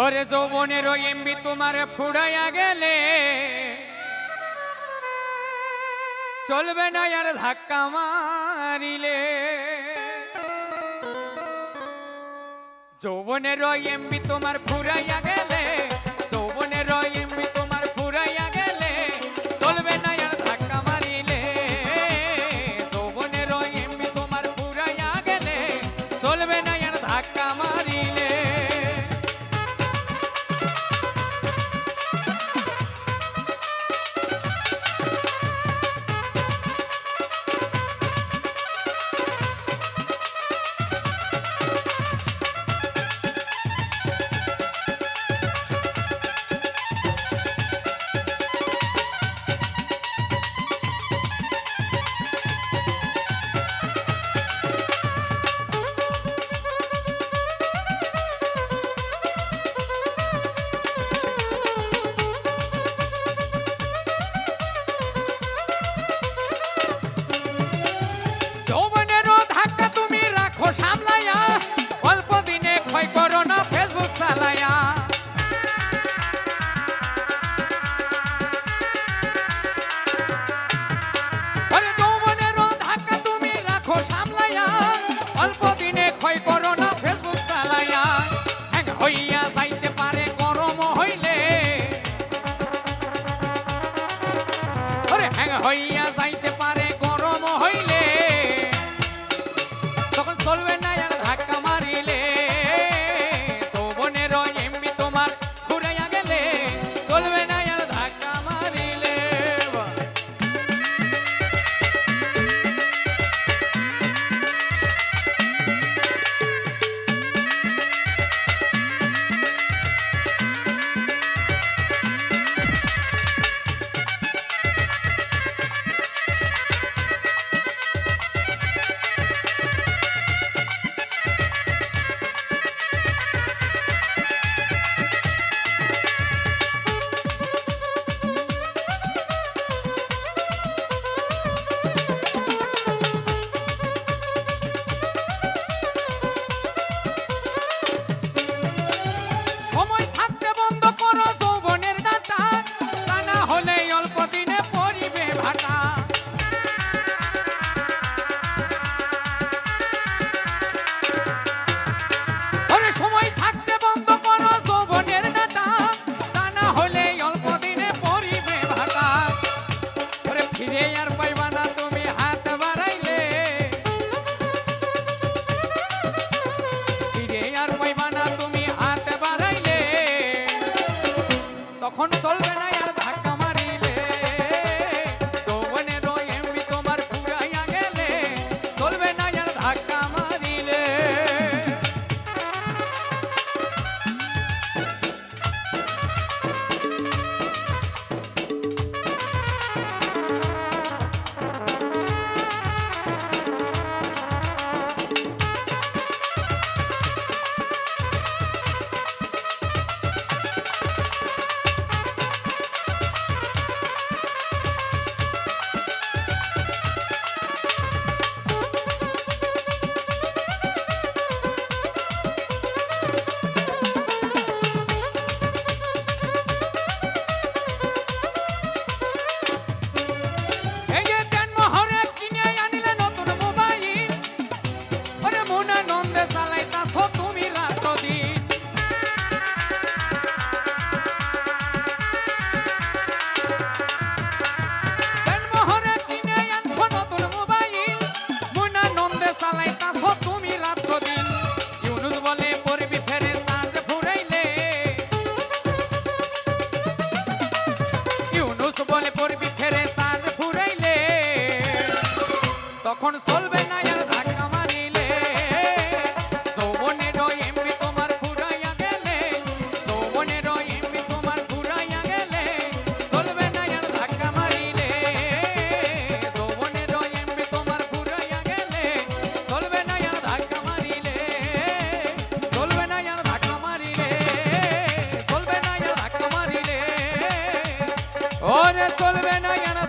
ওরে যৌবনের এমবি তোমার ফুড়াইয়া গেলে চলবে না আর ধাক্কা মারিলে। যৌবনের এমবি তোমার ফুরাইয়া গেলে, যৌবনের এমবি তোমার ফুরাইয়া গেলে চলবে না আর ধাক্কা মারিলে। যৌবনের এমবি তোমার ফুরাইয়া গেলে চলবে না আর ধাক্কা মারিলে। সামলাইয়া অল্প দিনে ক্ষয় করো না ফেসবুক চালাইয়া। যৌবনের ধাক্কা তুমি রাখো সামলাইয়া, অল্প দিনে ক্ষয় করো না ফেসবুক চালাইয়া। হ্যাং হইয়া যাইতে পারে গরম হইলে, হ্যাং হইয়া যাইতে পারে গরম হইলে তখন চলবে না আর ধাক্কা মারিলে। যৌবনের এমবি তোমার ফুরাইয়া গেলে চলবে না আর ধাক্কা মারিলে। তখন চলবে না আর ধাক্কা মারিলে। যৌবনের এমবি তোমার ফুরাইয়া গেলে চলবে না আর ধাক্কা মারিলে। তখন চলবে না আর ধাক্কা মারিলে। যৌবনের এমবি তোমার ফুরাইয়া গেলে, যৌবনের এমবি তোমার ফুরাইয়া গেলে চলবে না আর ধাক্কা মারিলে। যৌবনের এমবি তোমার ফুরাইয়া গেলে চলবে না আর ধাক্কা মারিলে। চলবে না আর ধাক্কা মারিলে, চলবে না আর ধাক্কা মারিলে। ওরে চলবে না এনা